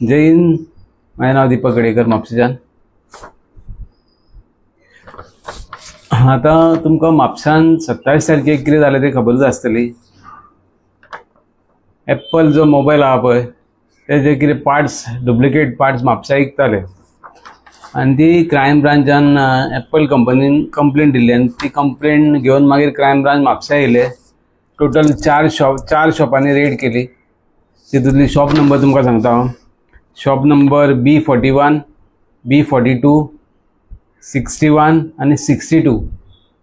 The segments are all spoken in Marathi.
जय हिंद. माझे नाव दीपक गडेकर म्हापशेच्यान. आता तुमकां म्हापशान 27 तारखेक कितें जालें तें खबरूच आसतली. एप्पल जो मोबायल आहा पळय तेजे कितें पार्ट्स डुप्लिकेट पार्ट्स म्हापशा विकताले आनी ती क्रायम ब्रांचान एप्पल कंपनीन कंप्लेंट दिल्ली आनी ती कंप्लेंट घेवन मागीर क्रायम ब्रांच म्हापशा येयले. टोटल चार शॉपांनी रेड केली. तितूंतली शॉप नंबर तुमकां सांगता हांव. शॉप नंबर B41, B42, 61 आनी 62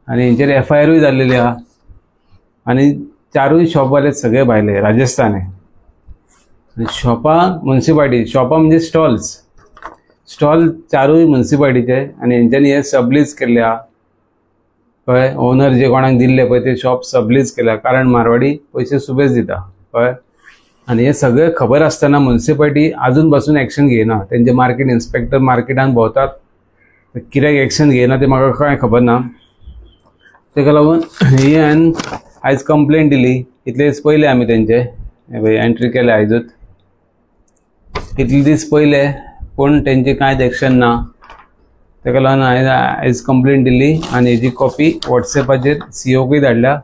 आनी हेंचेर FIR जाल्लेली आहा. आनी चारूय शॉपवाले सगळे भायले राजस्थानी. शॉपां म्युनिसिपालिटी, शॉपां म्हणजे स्टॉल चारूय म्युनिसिपालिटीचे आनी हेंच्यांनी हे सबलीज केल्ले आहा. कळ्ळें. ओनर जे कोणाक दिल्ले पळय ते शॉप सबलीज केल्या कारण मारवाडी पयशे सुबेज दिता. कळ्ळें. आनी हे सगळे खबर आसतना म्युनिसिपालिटी आजून पासून एक्शन घेयना. तेंचे मार्केट इन्स्पेक्टर मार्केटान भोंवतात, कित्याक एक्शन घेयना ते म्हाका कांय खबर ना. तेका लागून ही हांवें आयज कंप्लेंट दिली. इतले दीस पयले आमी तेंचे एंट्री केल्या आयजूच, इतले दीस पयले, पूण तेंचे कांयच एक्शन ना. तेका लागून हांवें आयज कंप्लेंट दिली आनी हेजी कॉपी वॉट्सॅपाचेर COकूय धाडल्या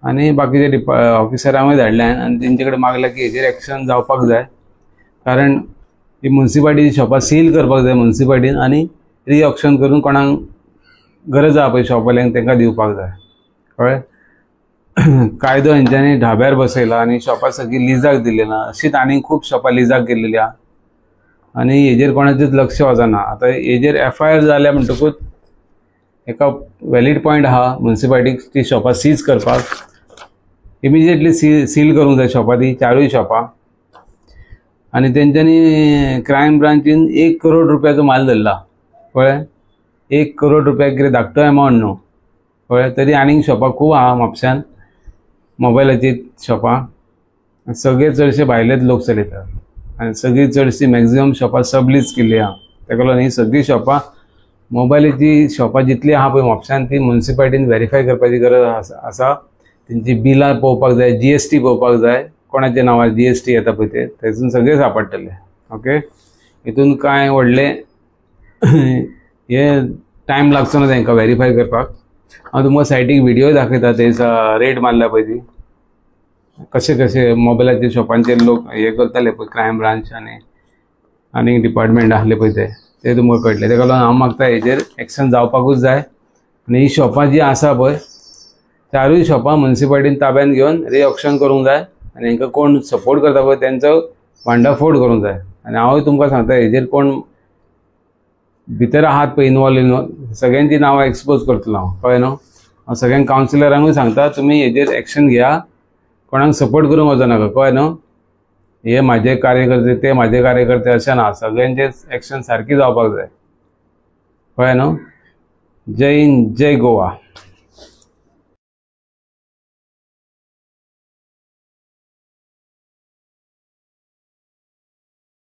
आनी बाकीचे ऑफिसरांकूय धाडल्या आनी तेंचे कडेन मागल्या की हेजेर एक्शन जावपाक जाय. कारण ही म्युनिसिपालिटी शॉपां सील करपाक जाय म्युनिसिपालिटीन आनी रिऑक्शन करून कोणाक गरज आहा पळय शॉपवाल्यांक तेंकां दिवपाक जाय. कळ्ळें. कायदो हेंच्यांनी ढाब्यार बसयला आनी शॉपां सगळीं लिजाक दिल्ली ना. अशीच आनीक खूब शॉपां लिजाक गेल्लेली आहा आनी हेजेर कोणाचेंच लक्ष वचना. आतां हेजेर FIR जाल्या म्हणटकूच एका वॅलीड पॉयंट आहा म्युनिसिपालिटीक ती शॉपां सीज करपाक. इमिजिएटली सील करूंक जाय शॉपां, ती चारूय शॉपां. आनी तेंच्यांनी क्रायम ब्रांचीन 1 करोड रुपयाचो माल धरला. कळ्ळें. 1 करोड रुपयाक कितें धाकटो एमावंट न्हू. कळ्ळें. तरी आनीक शॉपां खूब आहा म्हापशान, मोबायलाची शॉपां. सगळे चडशे भायलेच लोक चलयतात आनी सगळीं चडशीं मॅक्झिमम शॉपां सबलीज केल्ली आहा. तेका लागून ही सगळीं शॉपां, मोबायलाची शॉपां जितली आहा पळय म्हापशान ती म्युनिसिपालिटीन व्हेरीफाय करपाची गरज आसा. तेंची बिलां पळोवपाक जाय, GST पळोवपाक जाय, कोणाच्या नांवार GST येता पळय ते थंयसून सगळे सांपडटले. ओके. हितून कांय व्हडले हे टायम लागचो ना तांकां व्हेरीफाय करपाक. हांव तुमकां सायटीक व्हिडियो दाखयता. थंयसर रेड मारल्या पळय ती कशे कशे मोबायलाच्या शॉपांचेर लोक हे करताले पळय क्रायम ब्रांच आनी डिपार्टमेंट आहले पळय ते तुमकां कळटले. तेका लागून हांव मागता हेजेर एक्शन जावपाकूच जाय. आनी ही शॉपां जी आसा पळय चारूय शॉपां म्युनिसिपालिटीन ताब्यान घेवन रिऑक्शन करूंक जाय आनी हांकां कोण सपोर्ट करता पळय तेंचो भांडाफोड करूंक जाय. आनी हांवूय तुमकां सांगता हेजेर कोण भितर आहात पळय इनवॉल्व सगळ्यांची नांवां एक्सपोज करतलो हांव. कळ्ळें न्हू. हांव सगळ्यांक कावन्सिलरांकूय सांगता तुमी हेजेर एक्शन घेया. कोणाक सपोर्ट करूंक वचो नाका. कळ्ळें न्हू. हे म्हाजे कार्यकर्ते ते म्हाजे कार्यकर्ते अशें ना. सगळ्यांचे एक्शन सारकी जावपाक जाय. कळ्ळें न्हू. जय हिंद, जय गोवा.